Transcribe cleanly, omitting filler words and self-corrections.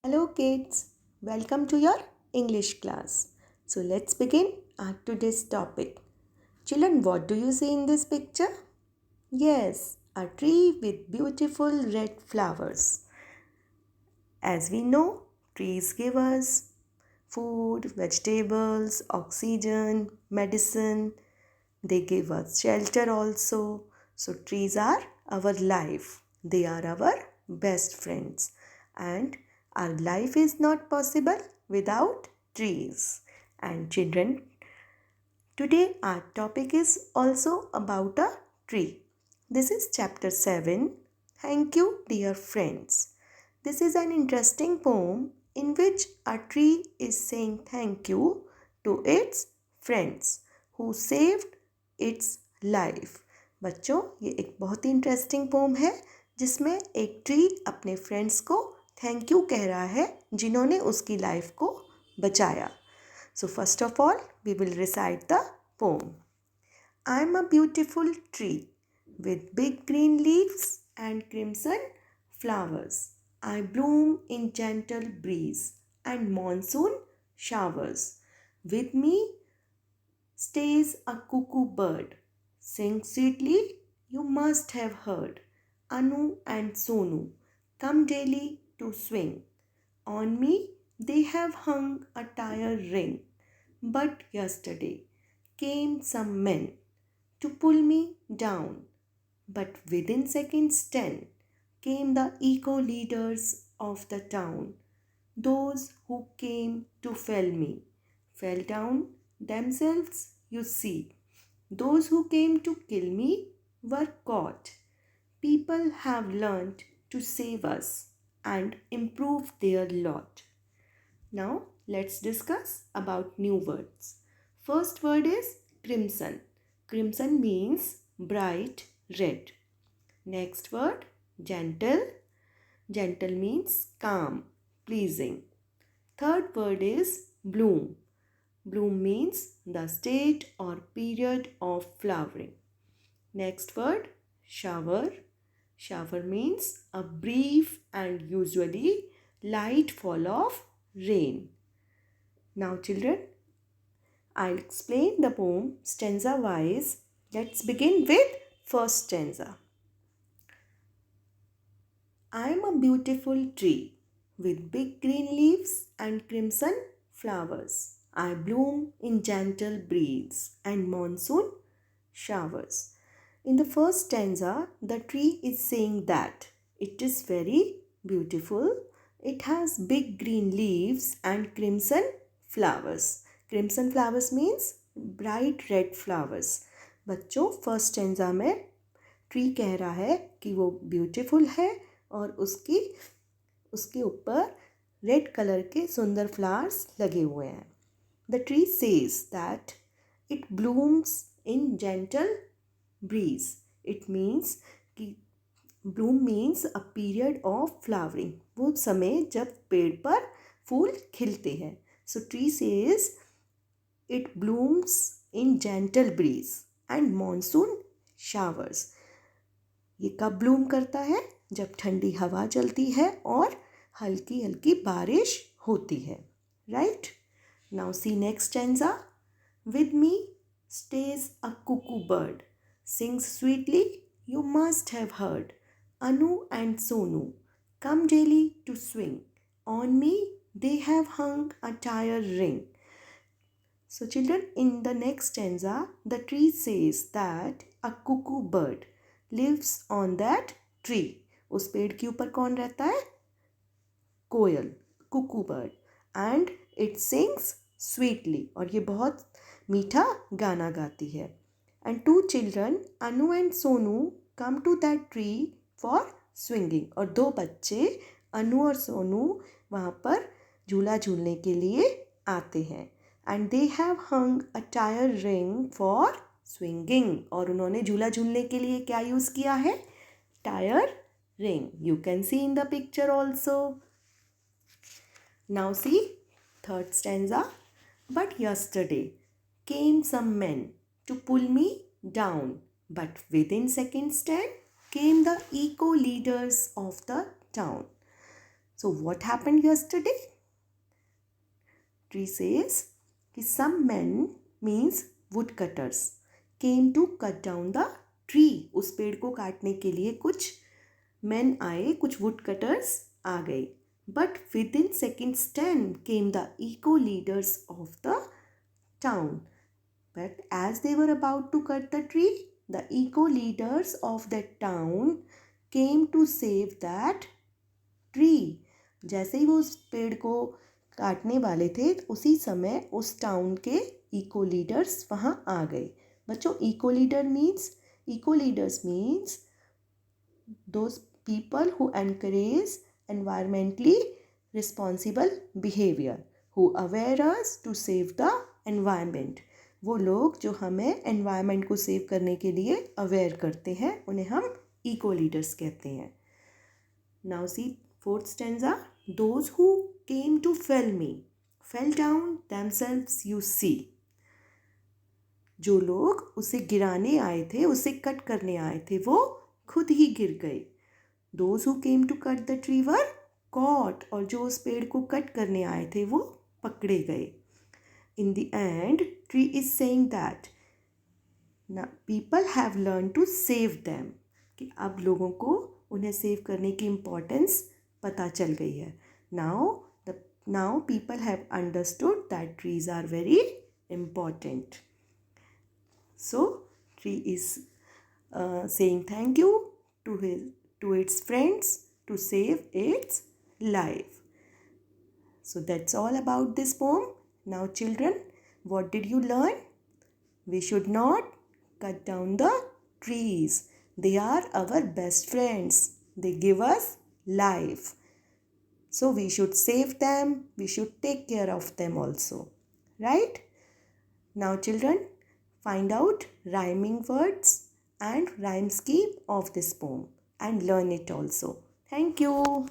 Hello kids, welcome to your English class. So let's begin our today's topic. Children, what do you see in this picture? Yes, a tree with beautiful red flowers. As we know, trees give us food, vegetables, oxygen, medicine. They give us shelter also. So trees are our life. They are our best friends. And our life is not possible without trees. And children, today our topic is also about a tree. This is chapter 7. Thank you, dear friends. This is an interesting poem in which a tree is saying thank you to its friends who saved its life. बच्चों, ये एक बहुत ही interesting pome है जिसमें एक tree अपने friends को thank you कह रहा है जिन्होंने उसकी लाइफ को बचाया. So first of all, we will recite the poem. I'm a beautiful tree with big green leaves and crimson flowers. I bloom in gentle breeze and monsoon showers. With me stays a cuckoo bird. Sing sweetly, you must have heard. Anu and Sonu come daily to swing. On me they have hung a tire ring. But yesterday came some men to pull me down. But within seconds 10 came the eco leaders of the town. Those who came to fell me fell down themselves, you see. Those who came to kill me were caught. People have learnt to save us and improve their lot. Now let's discuss about new words. First word is crimson. Crimson means bright red. Next word gentle. Gentle means calm, pleasing. Third word is bloom. Bloom means the state or period of flowering. Next word shower. Shower means a brief and usually light fall of rain. Now children, I'll explain the poem stanza wise. Let's begin with first stanza. I am a beautiful tree with big green leaves and crimson flowers. I bloom in gentle breeze and monsoon showers. In the first stanza, the tree is saying that it is very beautiful. It has big green leaves and crimson flowers. Crimson flowers means bright red flowers. बच्चों first stanza में tree कह रहा है कि वो beautiful है और उसके ऊपर रेड कलर के सुंदर फ्लावर्स लगे हुए हैं. The tree says that it blooms in gentle breeze. It means कि bloom means a period of flowering. वो समय जब पेड़ पर फूल खिलते हैं. So tree says it blooms in gentle breeze and monsoon showers. ये कब ब्लूम करता है? जब ठंडी हवा चलती है और हल्की हल्की बारिश होती है. Right? Now see next stanza. With me stays a cuckoo bird. Sings sweetly, you must have heard. Anu and Sonu come daily to swing. On me they have hung a tire ring. So children, in the next stanza, the tree says that a cuckoo bird lives on that tree. उस पेड़ के ऊपर कौन रहता है? कोयल, cuckoo bird. And it sings sweetly. और ये बहुत मीठा गाना गाती है. And two children, Anu and Sonu, come to that tree for swinging. और दो बच्चे अनु और सोनू वहाँ पर झूला झूलने के लिए आते हैं. And they have hung a tire ring for swinging. और उन्होंने झूला झूलने के लिए क्या यूज़ किया है? Tire ring. You can see in the picture also. Now see third stanza. But yesterday came some men to pull me down. But within seconds 10 came the eco leaders of the town. So what happened yesterday? Tree says कि some men means woodcutters came to cut down the tree. उस पेड़ को काटने के लिए कुछ men आए, कुछ woodcutters आ गए. But within seconds 10 came the eco leaders of the town. But as they were about to cut the tree, the eco leaders of that town came to save that tree. जैसे ही वो उस पेड़ को काटने वाले थे उसी समय उस टाउन के इको लीडर्स वहाँ आ गए. बच्चों, eco leaders means those people who encourage environmentally responsible behavior, who aware us to save the environment. वो लोग जो हमें environment को सेव करने के लिए aware करते हैं उन्हें हम eco leaders कहते हैं. Now see fourth stanza. Those who came to fell me fell down themselves, you see. जो लोग उसे गिराने आए थे, उसे कट करने आए थे, वो खुद ही गिर गए. Those who came to cut the tree were caught. और जो उस पेड़ को कट करने आए थे वो पकड़े गए. In the end, tree is saying that now people have learned to save them. कि अब लोगों को उन्हें सेव करने की इम्पोर्टेंस पता चल गई है. Now people have understood that trees are very important. So tree is saying thank you to its friends to save its life. So that's all about this poem. Now children, what did you learn? We should not cut down the trees. They are our best friends. They give us life. So we should save them. We should take care of them also. Right? Now children, find out rhyming words and rhyme scheme of this poem and learn it also. Thank you.